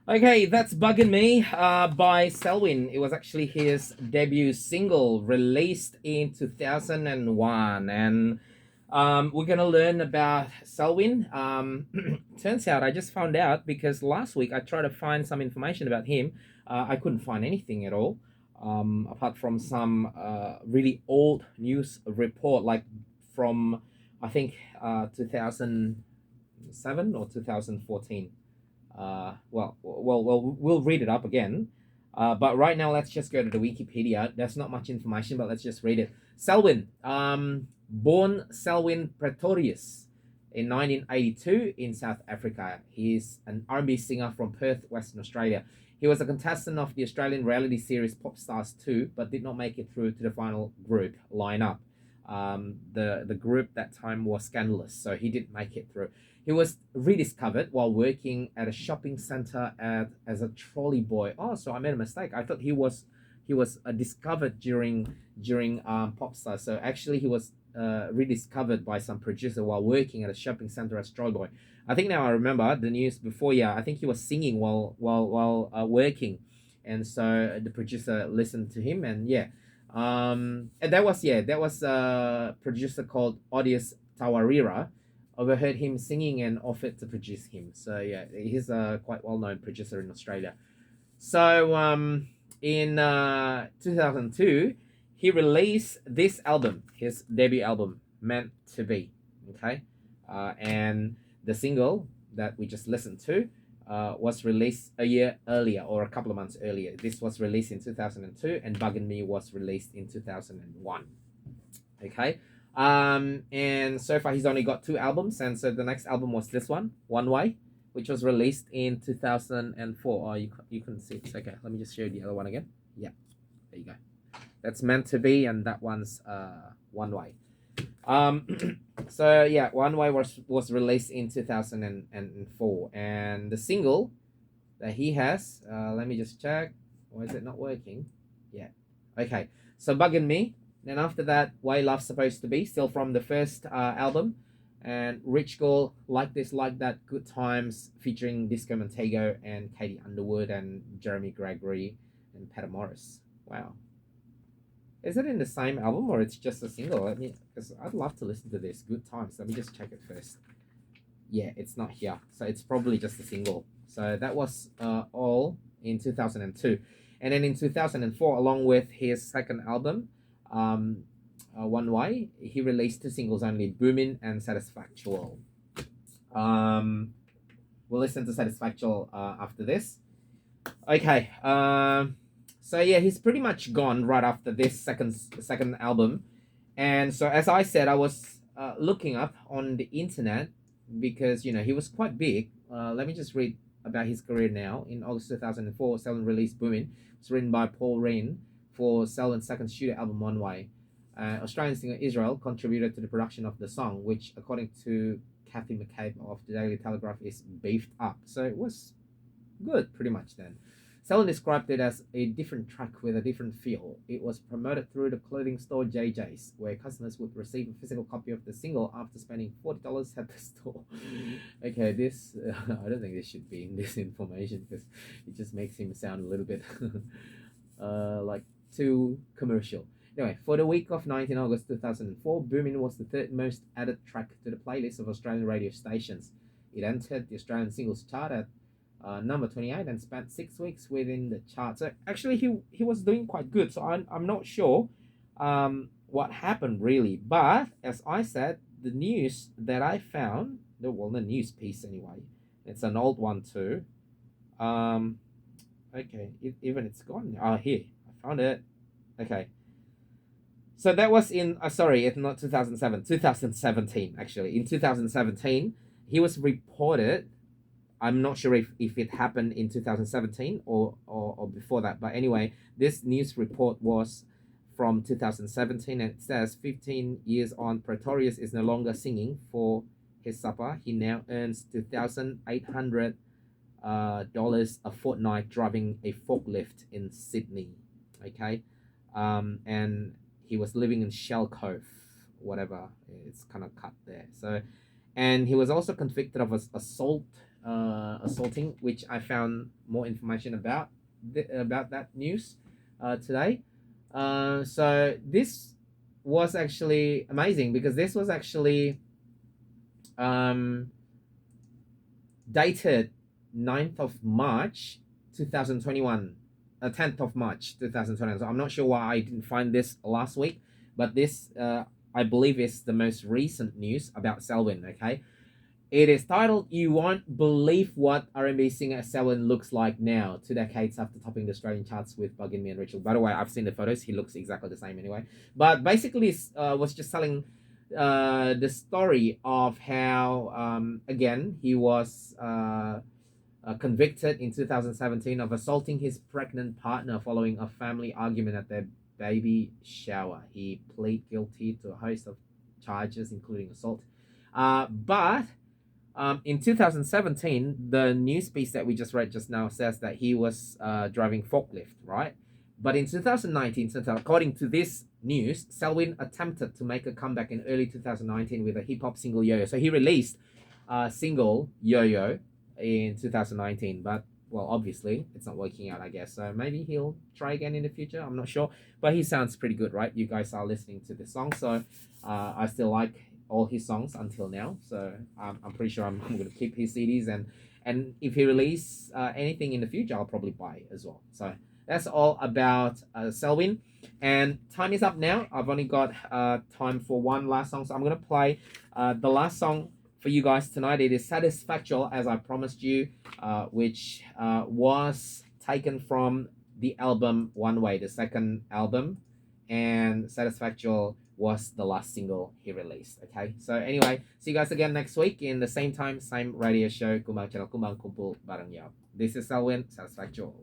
Okay, that's Bugging Me by Selwyn. It was actually his debut single released in 2001. And we're going to learn about Selwyn. Turns out I just found out because last week I tried to find some information about him. I couldn't find anything at all, apart from some really old news report, like from, I think, 2007 or 2014. We'll read it up again. But right now, let's just go to the Wikipedia. There's not much information, but let's just read it. Selwyn, born Selwyn Pretorius in 1982 in South Africa. He's an R&B singer from Perth, Western Australia. He was a contestant of the Australian reality series Pop Stars 2, but did not make it through to the final group lineup. The group that time was scandalous, so he didn't make it through. He was rediscovered while working at a shopping center as a trolley boy. Oh, so I made a mistake. I thought he was discovered during Popstar. So actually, he was rediscovered by some producer while working at a shopping center as trolley boy. I think now I remember the news before. Yeah, I think he was singing while working, and so the producer listened to him, and yeah, and that was a producer called Odious Tawarira overheard him singing and offered to produce him. So yeah, he's a quite well-known producer in Australia. So in 2002, he released this album, his debut album, Meant to Be. Okay, and the single that we just listened to was released a year earlier or a couple of months earlier. This was released in 2002, and Buggin' Me was released in 2001. Okay, and so far he's only got 2 albums, and so the next album was this One Way, which was released in 2004. Oh, you couldn't see it. It's okay. Let me just show you the other one again. Yeah, there you go. That's Meant to Be, and that one's One Way. So yeah, One Way was released in 2004, and the single that he has, let me just check. Why is it not working? Yeah. Okay. So Buggin' Me. Then after that, Way Love's Supposed to Be, still from the first album. And Rich Girl, Like This, Like That, Good Times, featuring Disco Montego and Katie Underwood and Jeremy Gregory and Peter Morris. Wow. Is it in the same album or it's just a single? Let me, because I'd love to listen to this. Good Times. Let me just check it first. Yeah, it's not here. So it's probably just a single. So that was all in 2002. And then in 2004, along with his second album, One Way, he released 2 singles only, Boomin' and Satisfactual. We'll listen to Satisfactual after this. Okay, so yeah, he's pretty much gone right after this second album. And so as I said, I was looking up on the internet because, you know, he was quite big. Let me just read about his career now. In August 2004, Selwyn released Boomin'. It's written by Paul Rain for Selwyn's second studio album, One Way. Australian singer Israel contributed to the production of the song, which, according to Ktnewsmacau of the Daily Telegraph, is beefed up. So it was good, pretty much then. Selwyn described it as a different track with a different feel. It was promoted through the clothing store JJ's, where customers would receive a physical copy of the single after spending $40 at the store. Okay, this, I don't think this should be in this information because it just makes him sound a little bit like too commercial. Anyway, for the week of 19 August 2004, Boomin' was the third most added track to the playlist of Australian radio stations. It entered the Australian singles chart at number 28 and spent 6 weeks within the chart. So actually he was doing quite good. So I'm not sure what happened really. But as I said, the news that I found, the news piece anyway, it's an old one too. Okay, even it's gone. Oh, here, I found it. Okay. So that was in, sorry, it's not 2007, 2017, actually. In 2017, he was reported, I'm not sure if it happened in 2017 or before that. But anyway, this news report was from 2017, and it says 15 years on, Pretorius is no longer singing for his supper. He now earns $2,800 a fortnight driving a forklift in Sydney. Okay. And he was living in Shell Cove, whatever. It's kind of cut there. So, and he was also convicted of assault assaulting, which I found more information about about that news today. So this was actually amazing because this was actually um, dated 9th of March 2021, 10th of March 2021. So I'm not sure why I didn't find this last week, but this I believe is the most recent news about Selwyn. Okay, it is titled "You Won't Believe What R&B Singer Selwyn Looks Like Now," 2 decades after topping the Australian charts with Buggin' Me and Rachel. By the way, I've seen the photos. He looks exactly the same anyway. But basically, was just telling the story of how, again, he was convicted in 2017 of assaulting his pregnant partner following a family argument at their baby shower. He pleaded guilty to a host of charges, including assault. But in 2017, the news piece that we just read just now says that he was driving forklift, right? But in 2019, according to this news, Selwyn attempted to make a comeback in early 2019 with a hip hop single Yo-Yo. So he released a single Yo-Yo in 2019, but well, obviously it's not working out, I guess. So maybe he'll try again in the future. I'm not sure, but he sounds pretty good, right? You guys are listening to this song, so I still like all his songs until now. So I'm pretty sure I'm going to keep his CDs, and if he release anything in the future, I'll probably buy as well. So that's all about Selwyn. And time is up now. I've only got time for one last song, so I'm going to play the last song for you guys tonight. It is Satisfactual, as I promised you, which was taken from the album One Way, the second album, and Satisfactual was the last single he released. Okay, so anyway, see you guys again next week in the same time, same radio show. Kumbang Channel, Kumbang Kumpul Bareng Yap. This is Selwyn, Satisfactual.